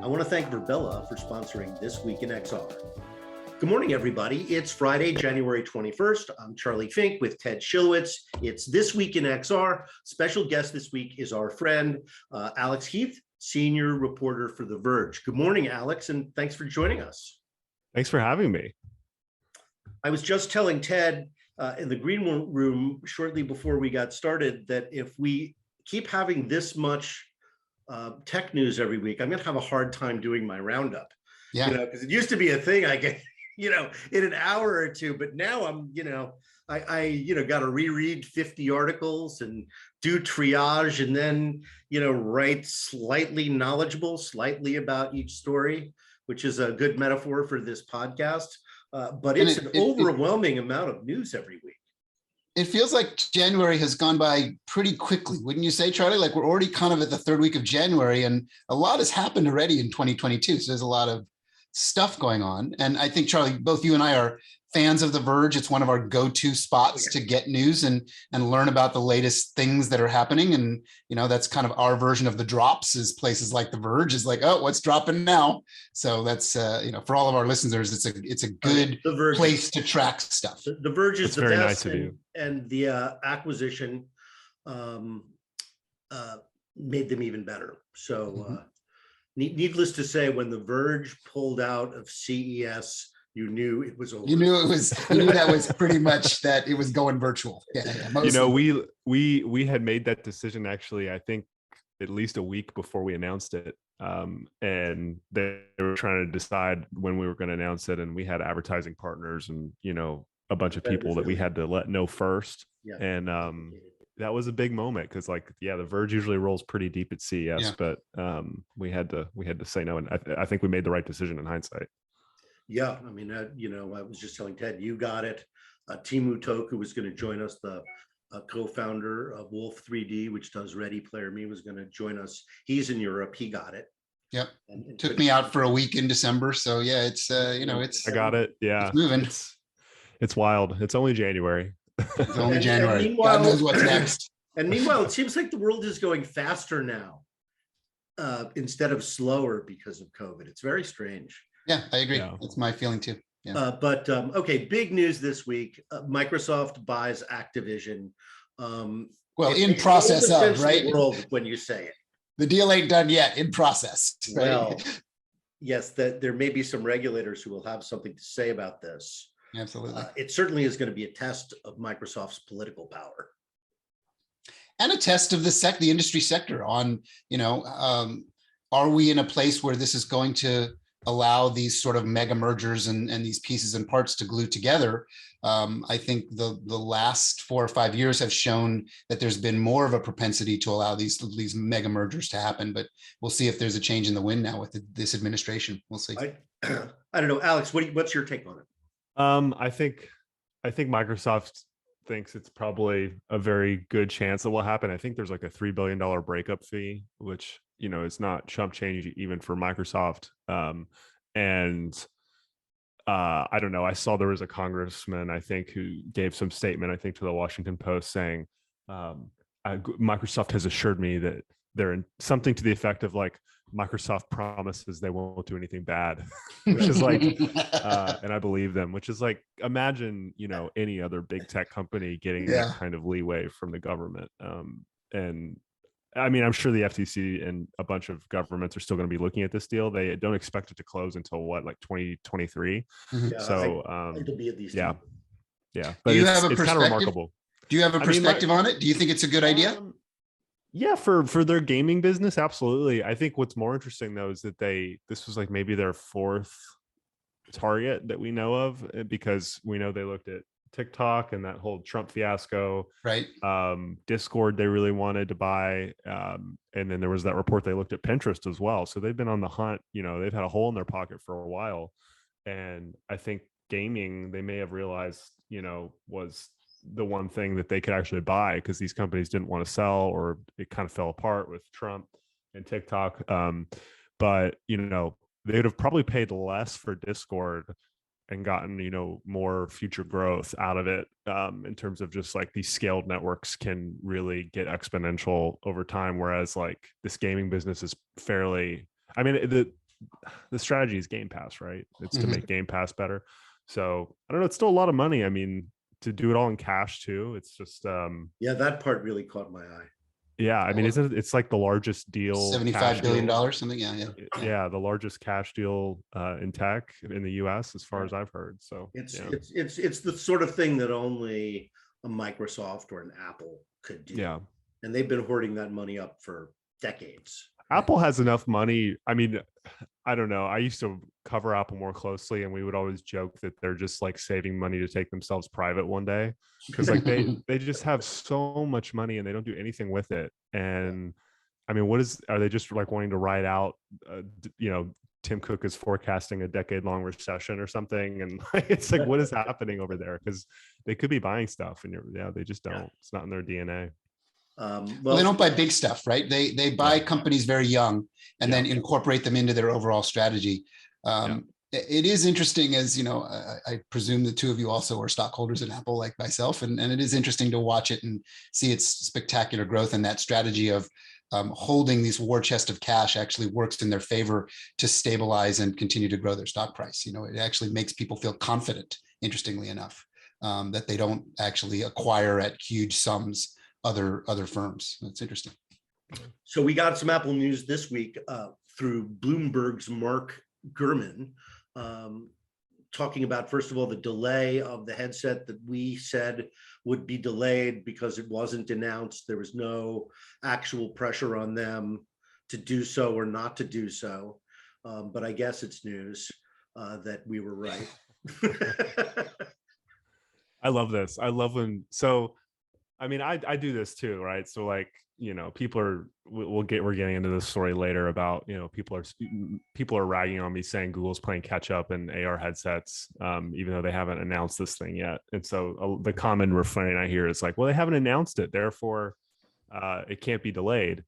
I want to thank Virbela for sponsoring This Week in XR. Good morning, everybody. It's Friday, January 21st. I'm Charlie Fink with Ted Schilowitz. It's This Week in XR. Special guest this week is our friend, Alex Heath, senior reporter for The Verge. Good morning, Alex, and thanks for joining us. Thanks for having me. I was just telling Ted in the green room shortly before we got started that if we keep having this much tech news every week, I'm going to have a hard time doing my roundup. Yeah, because it used to be a thing I get, in an hour or two, but now I'm, I got to reread 50 articles and do triage and then, write slightly knowledgeable, slightly about each story, which is a good metaphor for this podcast. But it's an overwhelming amount of news every week. It feels like January has gone by pretty quickly, wouldn't you say, Charlie? Like we're already kind of at the third week of January and a lot has happened already in 2022. So there's a lot of stuff going on. And I think, Charlie, both you and I are fans of The Verge. It's one of our go-to spots to get news and learn about the latest things that are happening. And, that's kind of our version of the drops is places like The Verge is like, oh, what's dropping now? So that's, for all of our listeners, it's a good place to track stuff. The Verge is the very best, nice of you. And the acquisition made them even better. So needless to say, when The Verge pulled out of CES, you knew it was over. You knew that was pretty much that it was going virtual. Yeah, we had made that decision actually, I think at least a week before we announced it. And they were trying to decide when we were going to announce it. And we had advertising partners and, a bunch of people that we had to let know first. Yeah. And that was a big moment because The Verge usually rolls pretty deep at CES, but we had to say no. And I think we made the right decision in hindsight. Yeah, I mean, I was just telling Ted, you got it. Timu Toku was going to join us, the co-founder of Wolf 3D, which does Ready Player Me, was going to join us. He's in Europe. He got it. Yep. Took me out for a week in December. So yeah, it's I got it. Yeah, it's moving. It's wild. It's only January. It's only January. God knows what's next. And meanwhile, it seems like the world is going faster now instead of slower because of COVID. It's very strange. Yeah, I agree. Yeah. That's my feeling too. Yeah. Okay, big news this week. Microsoft buys Activision. In process of, right? World when you say it. The deal ain't done yet, in process. Right? Well, yes, that there may be some regulators who will have something to say about this. Absolutely. It certainly is going to be a test of Microsoft's political power. And a test of the industry sector on, are we in a place where this is going to allow these sort of mega mergers and these pieces and parts to glue together? I think the last 4 or 5 years have shown that there's been more of a propensity to allow these mega mergers to happen, but we'll see if there's a change in the wind now with this administration. We'll see. I don't know, Alex, what's your take on it? I think Microsoft thinks it's probably a very good chance that will happen. I think there's like a $3 billion breakup fee, which it's not chump change even for Microsoft. I don't know. I saw there was a congressman, I think, who gave some statement, I think, to the Washington Post saying, Microsoft has assured me that they're in something to the effect of like, Microsoft promises they won't do anything bad, which is like, and I believe them, which is like, imagine, any other big tech company getting that kind of leeway from the government. And I mean, I'm sure the FTC and a bunch of governments are still going to be looking at this deal. They don't expect it to close until 2023. Yeah, so it'll be at least yeah. But it's kind of remarkable. Do you have a perspective on it? Do you think it's a good idea? Yeah, for their gaming business, absolutely. I think what's more interesting though is that this was like maybe their fourth target that we know of, because we know they looked at TikTok and that whole Trump fiasco, right? Discord they really wanted to buy, and then there was that report they looked at Pinterest as well. So they've been on the hunt. They've had a hole in their pocket for a while, and I think gaming they may have realized was the one thing that they could actually buy, because these companies didn't want to sell, or it kind of fell apart with Trump and TikTok. But they would have probably paid less for Discord and gotten more future growth out of it, in terms of just like these scaled networks can really get exponential over time, whereas like this gaming business is fairly, I mean, the strategy is Game Pass, right? It's to Mhm. make Game Pass better. So I don't know. It's still a lot of money. I mean, to do it all in cash too. It's just Yeah, that part really caught my eye. yeah. I mean, isn't it's like the largest deal, $75 cash billion, deal? something. Yeah, yeah. Yeah, the largest cash deal in tech in the U.S. as far as I've heard. So It's yeah, it's the sort of thing that only a Microsoft or an Apple could do, yeah. and they've been hoarding that money up for decades. Right. Apple has enough money. I mean, I don't know. I used to cover Apple more closely, and we would always joke that they're just like saving money to take themselves private one day, because like they just have so much money and they don't do anything with it. And I mean, are they just like wanting to ride out? You know, Tim Cook is forecasting a decade-long recession or something, and it's like, what is happening over there? Because they could be buying stuff, and they just don't. Yeah. It's not in their DNA. Well, they don't buy big stuff, right? They buy Yeah. companies very young and Yeah. then incorporate them into their overall strategy. It is interesting, as you know, I presume the two of you also are stockholders in Apple like myself, and it is interesting to watch it and see its spectacular growth, and that strategy of holding these war chest of cash actually works in their favor to stabilize and continue to grow their stock price. You know, it actually makes people feel confident, interestingly enough, that they don't actually acquire at huge sums other firms. That's interesting. So we got some Apple news this week through Bloomberg's Mark Gurman, talking about, first of all, the delay of the headset that we said would be delayed because it wasn't announced. There was no actual pressure on them to do so or not to do so. But I guess it's news that we were right. I love this. I love when, so I mean, I do this too, right? So like, you know, we're getting into this story later about, you know, people are ragging on me saying Google's playing catch up in AR headsets, even though they haven't announced this thing yet. And so the common refrain I hear is like, well, they haven't announced it, therefore it can't be delayed.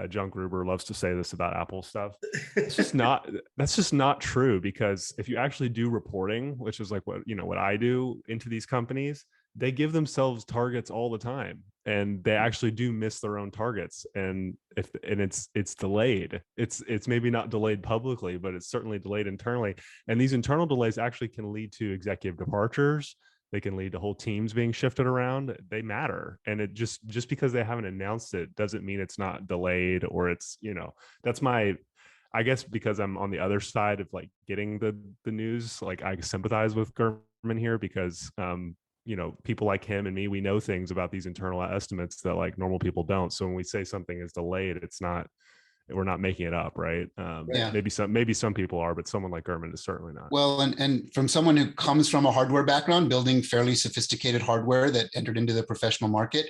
John Gruber loves to say this about Apple stuff. That's just not true, because if you actually do reporting, which is like what I do into these companies, they give themselves targets all the time, and they actually do miss their own targets. And it's delayed. It's maybe not delayed publicly, but it's certainly delayed internally. And these internal delays actually can lead to executive departures. They can lead to whole teams being shifted around. They matter. And it just because they haven't announced it doesn't mean it's not delayed, or it's, you know, that's I guess because I'm on the other side of like getting the news, like I sympathize with Gurman here, because you know, people like him and me, we know things about these internal estimates that like normal people don't. So when we say something is delayed, we're not making it up, right? Yeah. Maybe some people are, but someone like Gurman is certainly not. Well, and from someone who comes from a hardware background, building fairly sophisticated hardware that entered into the professional market,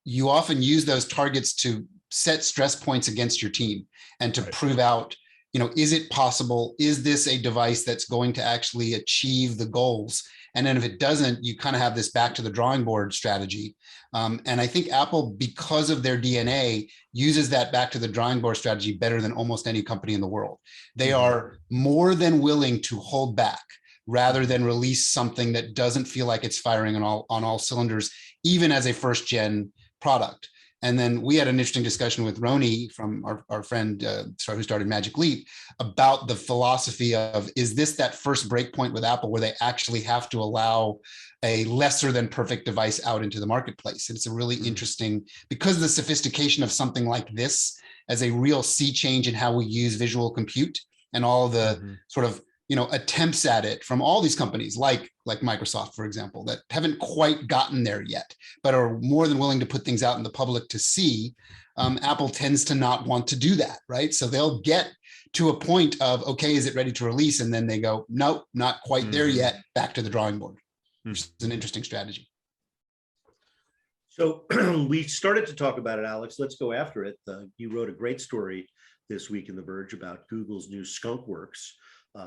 you often use those targets to set stress points against your team and to prove out, you know, is it possible? Is this a device that's going to actually achieve the goals? And then if it doesn't, you kind of have this back to the drawing board strategy. And I think Apple, because of their DNA, uses that back to the drawing board strategy better than almost any company in the world. They are more than willing to hold back rather than release something that doesn't feel like it's firing on all cylinders, even as a first gen product. And then we had an interesting discussion with Roni, from our friend who started Magic Leap, about the philosophy of, is this that first breakpoint with Apple where they actually have to allow a lesser than perfect device out into the marketplace? And it's a really interesting, because of the sophistication of something like this as a real sea change in how we use visual compute, and all the sort of, you know, attempts at it from all these companies like Microsoft, for example, that haven't quite gotten there yet, but are more than willing to put things out in the public to see. Apple tends to not want to do that, right? So they'll get to a point of, okay, is it ready to release? And then they go, nope, not quite there yet, back to the drawing board, which is an interesting strategy. So we started to talk about it, Alex. Let's go after it. You wrote a great story this week in The Verge about Google's new Skunk Works,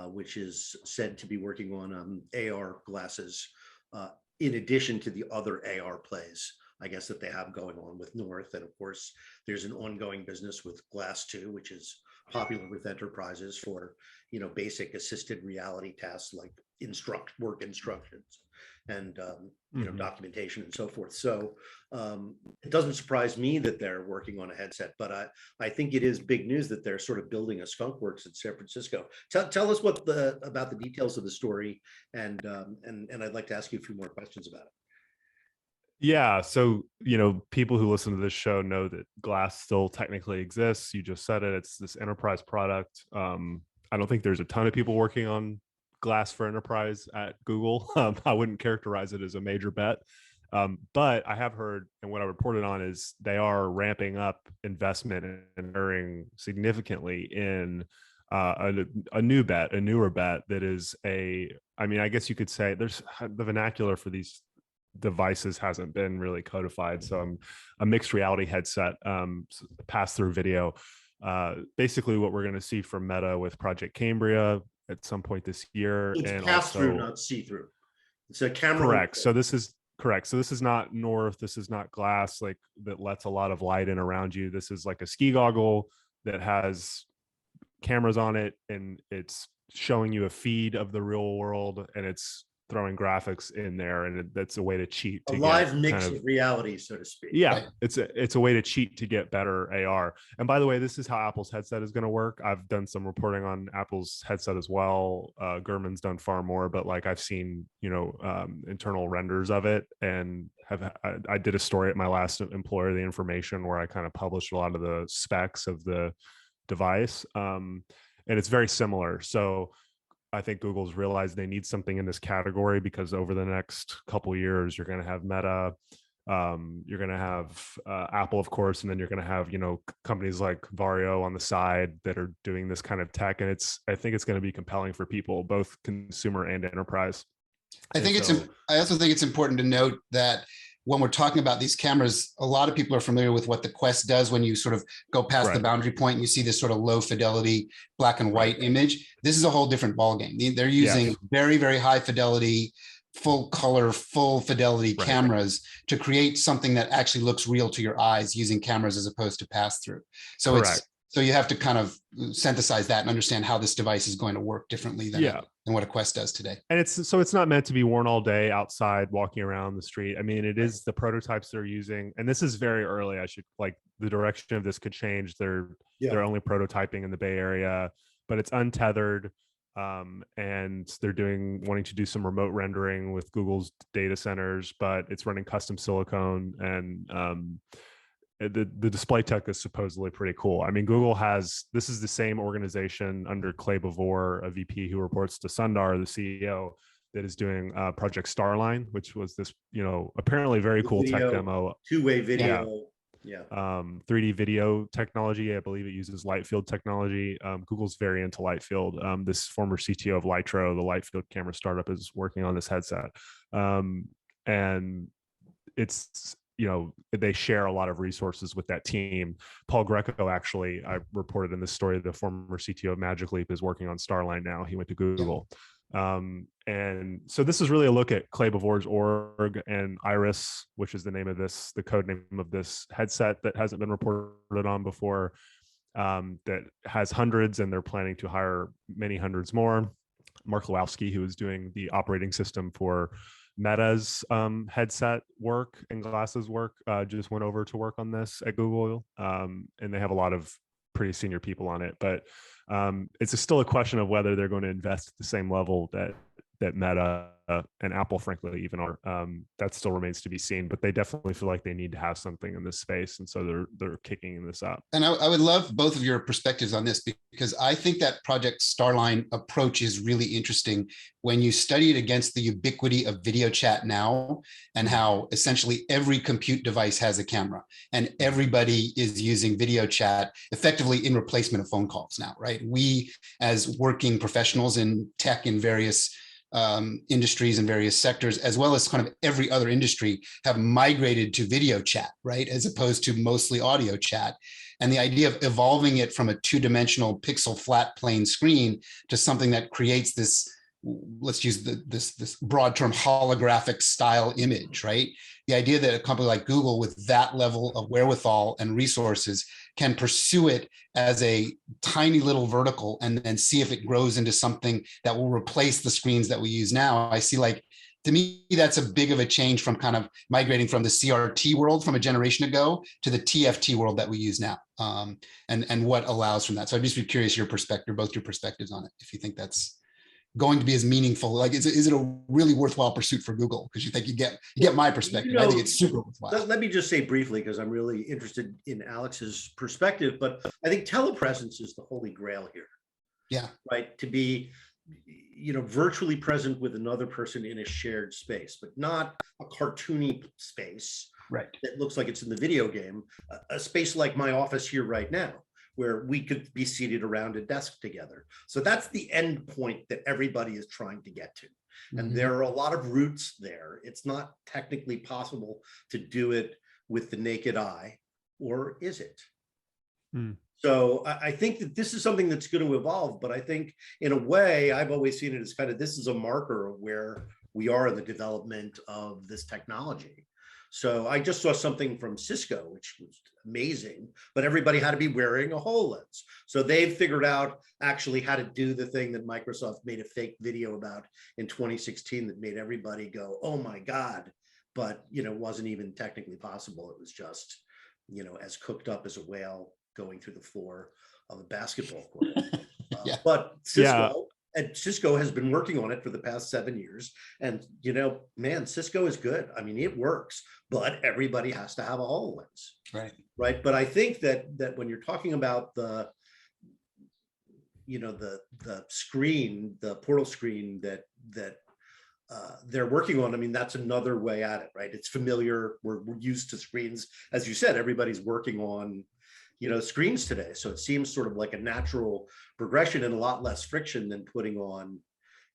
which is said to be working on AR glasses, in addition to the other AR plays, I guess, that they have going on with North. And of course, there's an ongoing business with Glass 2, which is popular with enterprises for, you know, basic assisted reality tasks like work instructions. and Mhm. documentation and so forth. So it doesn't surprise me that they're working on a headset, but I think it is big news that they're sort of building a skunk works in San Francisco. Tell us about the details of the story, and I'd like to ask you a few more questions about it. Yeah, so people who listen to this show know that glass still technically exists. You just said it. It's this enterprise product. I don't think there's a ton of people working on glass for enterprise at Google. I wouldn't characterize it as a major bet. But I have heard, and what I reported on is they are ramping up investment and investing significantly in a newer bet that is I mean, I guess you could say there's the vernacular for these devices hasn't been really codified. So a mixed reality headset, pass through video. Basically what we're going to see from Meta with Project Cambria at some point this year. It's and pass also, through, not see through. It's a camera. Correct. So this is correct. So this is not North. This is not glass like that lets a lot of light in around you. This is like a ski goggle that has cameras on it, and it's showing you a feed of the real world, and it's throwing graphics in there, and that's a way to cheat, A to live get mix kind of reality, so to speak. yeah, Right. it's a way to cheat to get better AR. And by the way, this is how Apple's headset is going to work. I've done some reporting on Apple's headset as well. Gurman's done far more, but like I've seen internal renders of it, and I did a story at my last employer, The Information, where I kind of published a lot of the specs of the device, and it's very similar. So I think Google's realized they need something in this category, because over the next couple of years, you're going to have Meta, you're going to have Apple, of course, and then you're going to have companies like Vario on the side that are doing this kind of tech, and I think it's going to be compelling for people, both consumer and enterprise. I also think it's important to note that when we're talking about these cameras, a lot of people are familiar with what the Quest does when you sort of go past the boundary point and you see this sort of low fidelity black and white image. This is a whole different ballgame. They're using very, very high fidelity, full color, full fidelity cameras to create something that actually looks real to your eyes, using cameras as opposed to pass through. So so you have to kind of synthesize that and understand how this device is going to work differently than what a Quest does today. And it's not meant to be worn all day outside walking around the street. I mean, it is the prototypes they're using, and this is very early. The direction of this could change. They're only prototyping in the Bay Area, but it's untethered. And they're wanting to do some remote rendering with Google's data centers, but it's running custom silicone, and the display tech is supposedly pretty cool. I mean, this is the same organization under Clay Bavor, a VP who reports to Sundar, the CEO, that is doing Project Starline, which was this, apparently very cool tech demo. Two-way video. 3D video technology. I believe it uses light field technology. Google's very into light field. This former CTO of Lytro, the light field camera startup, is working on this headset. And it's, they share a lot of resources with that team. Paul Greco, actually, I reported in this story, the former CTO of Magic Leap, is working on Starline now. He went to Google. And so this is really a look at Clay Bavor's org and Iris, which is the code name of this headset that hasn't been reported on before, that has hundreds, and they're planning to hire many hundreds more. Mark Lewowski, who is doing the operating system for Meta's headset work and glasses work, just went over to work on this at Google, and they have a lot of pretty senior people on it. But it's still a question of whether they're going to invest at the same level that Meta and Apple, frankly, even are. That still remains to be seen. But they definitely feel like they need to have something in this space, and so they're kicking this up. And I would love both of your perspectives on this, because I think that Project Starline approach is really interesting when you study it against the ubiquity of video chat now, and how essentially every compute device has a camera, and everybody is using video chat effectively in replacement of phone calls now, right? We, as working professionals in tech in various industries and various sectors, as well as kind of every other industry, have migrated to video chat, right? As opposed to mostly audio chat. And the idea of evolving it from a two-dimensional pixel flat plane screen to something that creates this, let's use this broad term, holographic style image, right? The idea that a company like Google, with that level of wherewithal and resources, can pursue it as a tiny little vertical and then see if it grows into something that will replace the screens that we use now. I see like to me, that's a big of a change from kind of migrating from the CRT world from a generation ago to the TFT world that we use now, and what allows from that. So I'd just be curious your perspective, both your perspectives on it, if you think that's going to be as meaningful. Like, is it a really worthwhile pursuit for Google? Because you think you get my perspective. I think it's super worthwhile. Let me just say briefly, because I'm really interested in Alex's perspective, but I think telepresence is the holy grail here. Yeah. Right. To be, virtually present with another person in a shared space, but not a cartoony space. Right. That looks like it's in the video game, a space like my office here right now, where we could be seated around a desk together. So that's the end point that everybody is trying to get to. And Mm-hmm. there are a lot of routes there. It's not technically possible to do it with the naked eye, or is it? So I think that this is something that's going to evolve, but I think in a way, I've always seen it as kind of, this is a marker of where we are in the development of this technology. So I just saw something from Cisco, which was amazing, but everybody had to be wearing a HoloLens. So they've figured out actually how to do the thing that Microsoft made a fake video about in 2016 that made everybody go, oh my God, but wasn't even technically possible. It was just, as cooked up as a whale going through the floor of a basketball court. Yeah. But Cisco has been working on it for the past 7 years. And, man, Cisco is good. I mean, it works, but everybody has to have a HoloLens. Right. Right. But I think that when you're talking about the screen, the portal screen that they're working on, I mean, that's another way at it, right? It's familiar. We're used to screens. As you said, everybody's working on screens today. So it seems sort of like a natural progression and a lot less friction than putting on,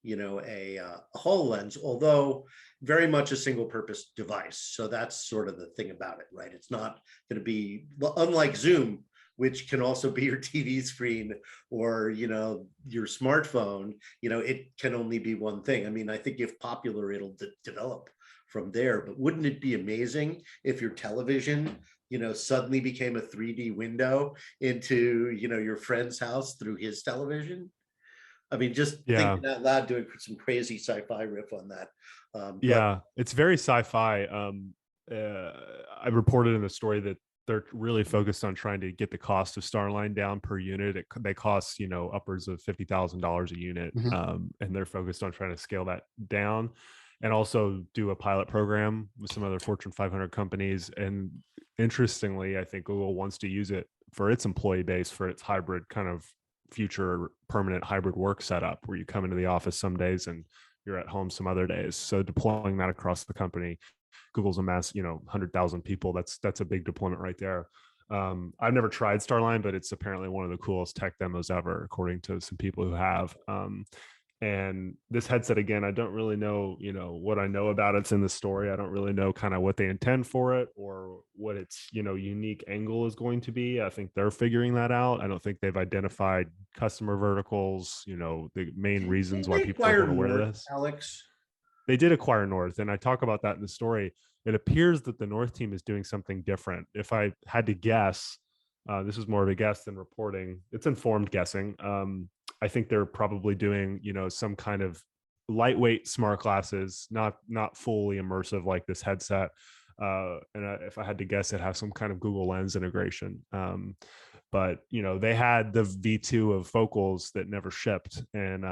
a HoloLens, although very much a single purpose device. So that's sort of the thing about it, right? It's not going to be, unlike Zoom, which can also be your TV screen or, your smartphone, it can only be one thing. I mean, I think if popular, it'll develop from there, but wouldn't it be amazing if your television suddenly became a 3D window into, your friend's house through his television? I mean, just thinking out loud, doing some crazy sci-fi riff on that. It's very sci-fi. I reported in the story that they're really focused on trying to get the cost of Starline down per unit. They cost, upwards of $50,000 a unit. Mm-hmm. And they're focused on trying to scale that down and also do a pilot program with some other Fortune 500 companies. And interestingly, I think Google wants to use it for its employee base, for its hybrid kind of future permanent hybrid work setup, where you come into the office some days and you're at home some other days. So deploying that across the company, Google's a mass, 100,000 people. That's a big deployment right there. I've never tried Starline, but it's apparently one of the coolest tech demos ever, according to some people who have. And this headset, again, I don't really know, what I know about it's in the story. I don't really know kind of what they intend for it or what its, unique angle is going to be. I think they're figuring that out. I don't think they've identified customer verticals, the main reasons why people are aware of this. Alex, they did acquire North, and I talk about that in the story. It appears that the North team is doing something different. If I had to guess, this is more of a guess than reporting. It's informed guessing. I think they're probably doing, some kind of lightweight smart glasses, not fully immersive like this headset. If I had to guess, it has some kind of Google Lens integration. But they had the V2 of focals that never shipped, and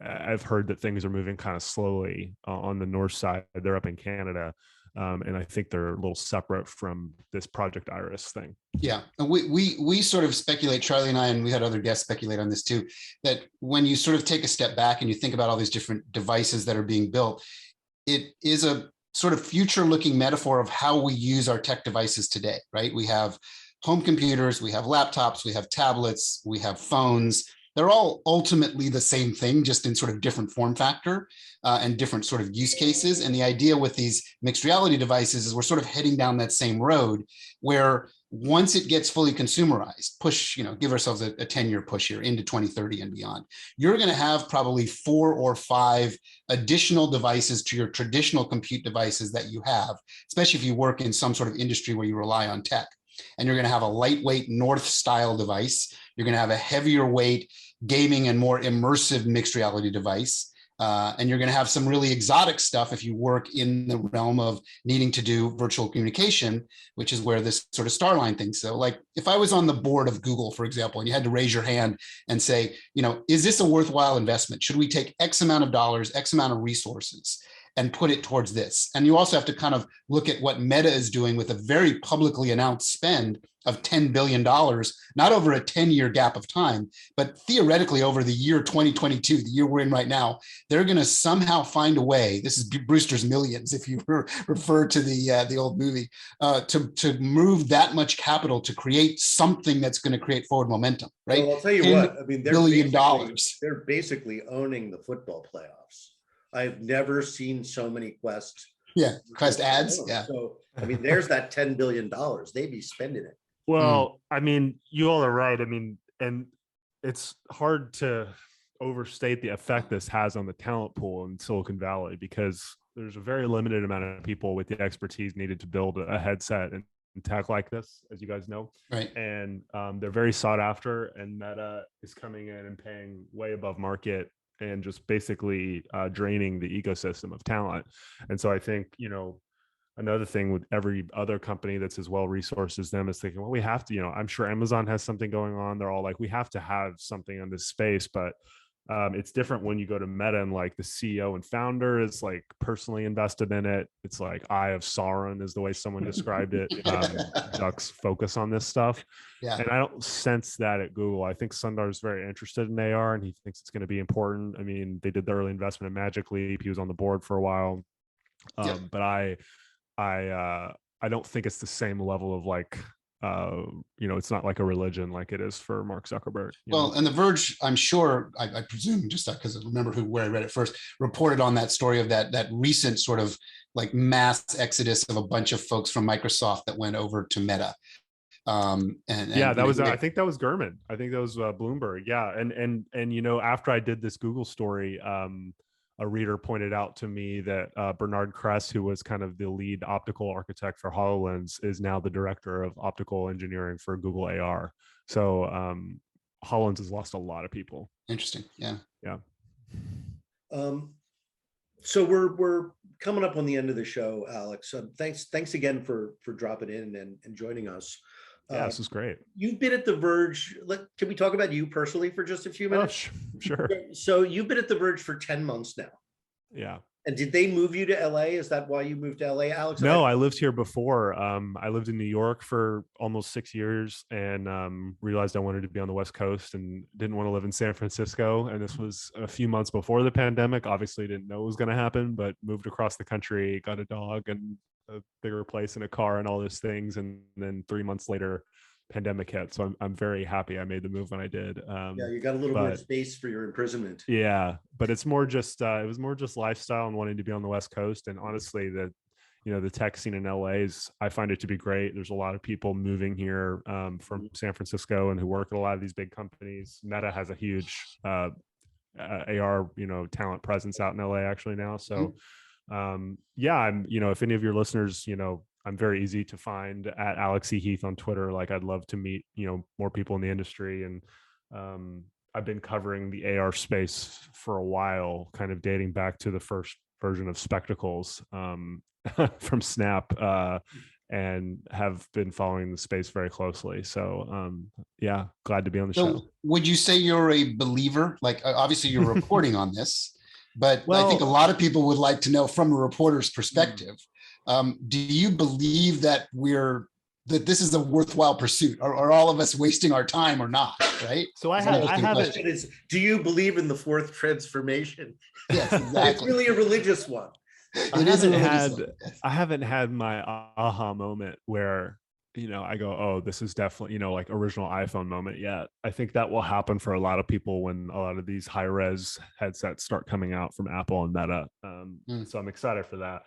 I've heard that things are moving kind of slowly on the north side. They're up in Canada. And I think they're a little separate from this Project Iris thing. Yeah, and we sort of speculate, Charlie and I, and we had other guests speculate on this too, that when you sort of take a step back and you think about all these different devices that are being built, it is a sort of future-looking metaphor of how we use our tech devices today, right? We have home computers, we have laptops, we have tablets, we have phones. They're all ultimately the same thing, just in sort of different form factor and different sort of use cases. And the idea with these mixed reality devices is we're sort of heading down that same road where once it gets fully consumerized, give ourselves a 10-year push here into 2030 and beyond, you're going to have probably 4 or 5 additional devices to your traditional compute devices that you have, especially if you work in some sort of industry where you rely on tech. And you're going to have a lightweight North style device. You're going to have a heavier weight gaming and more immersive mixed reality device. And you're going to have some really exotic stuff if you work in the realm of needing to do virtual communication, which is where this sort of Starline thing. So like if I was on the board of Google, for example, and you had to raise your hand and say, is this a worthwhile investment? Should we take X amount of dollars, X amount of resources and put it towards this? And you also have to kind of look at what Meta is doing with a very publicly announced spend of $10 billion, not over a 10-year gap of time, but theoretically over the year 2022, the year we're in right now, they're going to somehow find a way. This is Brewster's Millions, if you refer to the old movie, to move that much capital to create something that's going to create forward momentum, right? Well, I'll tell you what, I mean, they're basically owning the football playoffs. I've never seen so many Quest. Yeah, Quest ads. Yeah. So, I mean, there's that $10 billion. They'd be spending it. Well, I mean, you all are right. I mean, and it's hard to overstate the effect this has on the talent pool in Silicon Valley, because there's a very limited amount of people with the expertise needed to build a headset and tech like this, as you guys know. Right. And they're very sought after, and Meta is coming in and paying way above market and just basically draining the ecosystem of talent. And so I think, another thing with every other company that's as well resourced as them is thinking, well, we have to, I'm sure Amazon has something going on. They're all like, we have to have something on this space. But it's different when you go to Meta and like the CEO and founder is like personally invested in it. It's like Eye of Sauron is the way someone described it. Duck's focus on this stuff. Yeah. And I don't sense that at Google. I think Sundar is very interested in AR and he thinks it's going to be important. I mean, they did the early investment in Magic Leap. He was on the board for a while. But I don't think it's the same level of like, it's not like a religion like it is for Mark Zuckerberg. Well, and The Verge, I'm sure, I presume, just because I remember where I read it first, reported on that story of that recent sort of like mass exodus of a bunch of folks from Microsoft that went over to Meta. That was I think that was Gurman. I think that was Bloomberg. Yeah, and after I did this Google story, a reader pointed out to me that Bernard Kress, who was kind of the lead optical architect for HoloLens, is now the director of optical engineering for Google AR. So HoloLens has lost a lot of people. Interesting. Yeah. Yeah. So we're coming up on the end of the show, Alex. Thanks again for dropping in and joining us. Yeah, this is great. You've been at The Verge. Can we talk about you personally for just a few minutes? Oh, sure. So you've been at The Verge for 10 months now. Yeah. And did they move you to LA? Is that why you moved to LA, Alex? No, I lived here before. I lived in New York for almost 6 years and realized I wanted to be on the West Coast and didn't want to live in San Francisco. And this was a few months before the pandemic. Obviously didn't know it was going to happen, but moved across the country, got a dog and a bigger place and a car and all those things. And then 3 months later, pandemic hit. So I'm very happy I made the move when I did. You got a little more space for your imprisonment. Yeah, but it's more just it was more just lifestyle and wanting to be on the West Coast. And honestly, the tech scene in LA I find it to be great. There's a lot of people moving here from San Francisco and who work at a lot of these big companies. Meta has a huge AR talent presence out in LA actually now. So I'm if any of your listeners I'm very easy to find at Alex E. Heath on Twitter. Like I'd love to meet, more people in the industry. And I've been covering the AR space for a while, kind of dating back to the first version of Spectacles from Snap and have been following the space very closely. So glad to be on the show. Would you say you're a believer? Like obviously you're reporting on this, but I think a lot of people would like to know from a reporter's perspective. Do you believe that this is a worthwhile pursuit? Are all of us wasting our time or not? Right. So I haven't. Do you believe in the fourth transformation? Yes, exactly. It's really a religious one. I haven't had my aha moment where I go, oh, this is definitely like original iPhone moment yet. I think that will happen for a lot of people when a lot of these high res headsets start coming out from Apple and Meta. So I'm excited for that.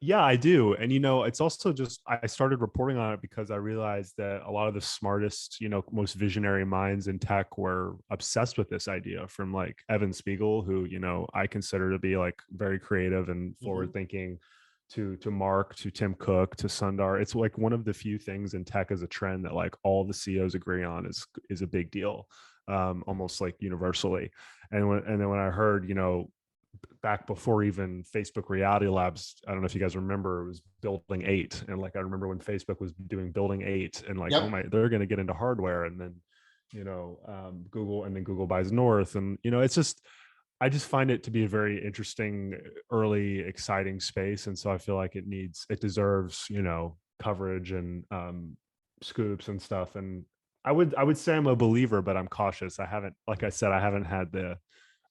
Yeah, I do. And, it's also just, I started reporting on it because I realized that a lot of the smartest, most visionary minds in tech were obsessed with this idea, from like Evan Spiegel, who, I consider to be like very creative and forward thinking, to Mark, to Tim Cook, to Sundar. It's like one of the few things in tech as a trend that like all the CEOs agree on is a big deal. almost like universally. And then when I heard, back before even Facebook Reality Labs, I don't know if you guys remember, it was Building 8. And like, I remember when Facebook was doing Building 8 and like, Yep. oh my, they're going to get into hardware. And then, Google, and then Google buys North. And, it's just, I just find it to be a very interesting, early, exciting space. And so I feel like it deserves, coverage and scoops and stuff. And I would say I'm a believer, but I'm cautious. I haven't, like I said, I haven't had the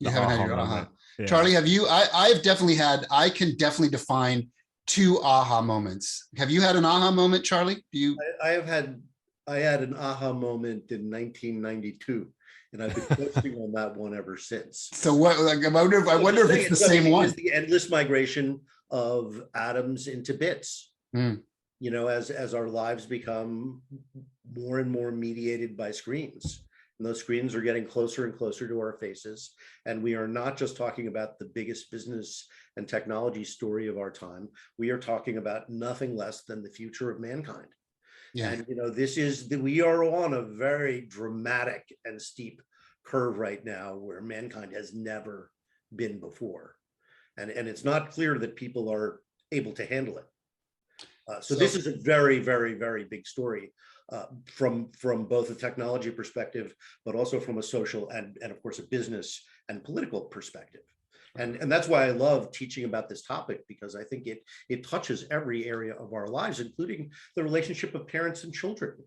You haven't had aha your aha. moment. Yeah. Charlie, have you? I've definitely had. I can definitely define 2 aha moments. Have you had an aha moment, Charlie? Do you? I had an aha moment in 1992, and I've been posting on that one ever since. So what? Like, I wonder if it's the same one. It's the endless migration of atoms into bits. Mm. As our lives become more and more mediated by screens. And those screens are getting closer and closer to our faces. And we are not just talking about the biggest business and technology story of our time. We are talking about nothing less than the future of mankind. Yeah. And we are on a very dramatic and steep curve right now where mankind has never been before. And it's not clear that people are able to handle it. So this is a very, very, very big story from both a technology perspective, but also from a social and of course a business and political perspective. And that's why I love teaching about this topic, because I think it touches every area of our lives, including the relationship of parents and children.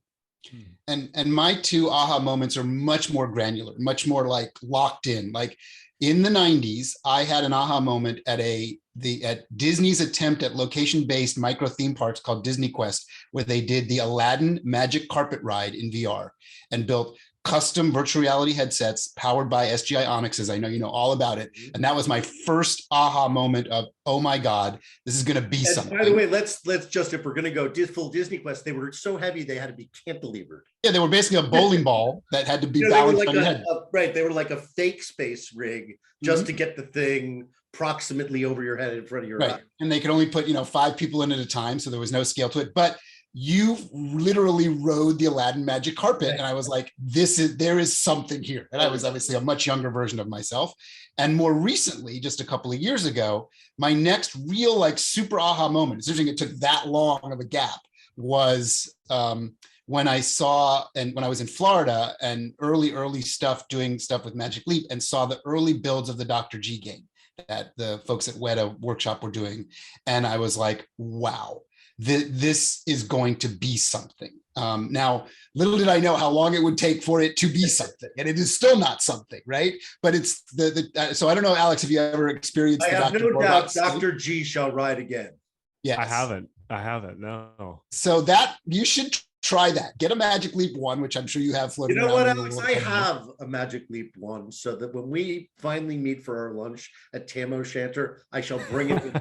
And my 2 aha moments are much more granular, much more like locked in. Like in the 90s, I had an aha moment at Disney's attempt at location-based micro theme parks called Disney Quest, where they did the Aladdin Magic Carpet Ride in VR and built custom virtual reality headsets powered by SGI Onyxes. I know you know all about it. And that was my first aha moment of, oh my God, this is going to be something. By the way, let's just, if we're going to go full Disney Quest, they were so heavy they had to be cantilevered. Yeah, they were basically a bowling ball that had to be balanced on your head. Right, they were like a fake space rig just to get the thing proximately over your head in front of your eye. And they could only put 5 people in at a time, so there was no scale to it. But you literally rode the Aladdin magic carpet. And I was like, there is something here. And I was obviously a much younger version of myself. And more recently, just a couple of years ago, my next real super aha moment, it's interesting it took that long of a gap, was when I saw, and when I was in Florida and early stuff, doing stuff with Magic Leap, and saw the early builds of the Dr. G game that the folks at Weta Workshop were doing. And I was like, wow. This is going to be something. Now, little did I know how long it would take for it to be something, and it is still not something, right? But it's so I don't know, Alex, have you ever experienced? I have no doubt Dr. G shall ride again. Yes. I haven't. No. So that you should try that. Get a Magic Leap 1, which I'm sure you have floating around. You know what, Alex? I have a Magic Leap 1, so that when we finally meet for our lunch at Tam O'Shanter, I shall bring it with me.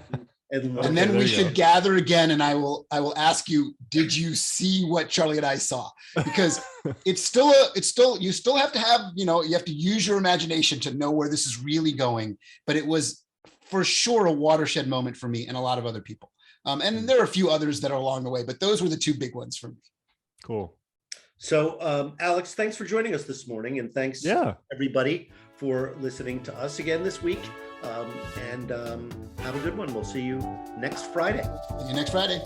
And then we should gather again, and I will ask you, did you see what Charlie and I saw? Because you still have to have, you have to use your imagination to know where this is really going. But it was for sure a watershed moment for me and a lot of other people. And there are a few others that are along the way, but those were the 2 big ones for me. Cool. So, Alex, thanks for joining us this morning, and thanks everybody for listening to us again this week. And have a good one. We'll see you next Friday. See you next Friday.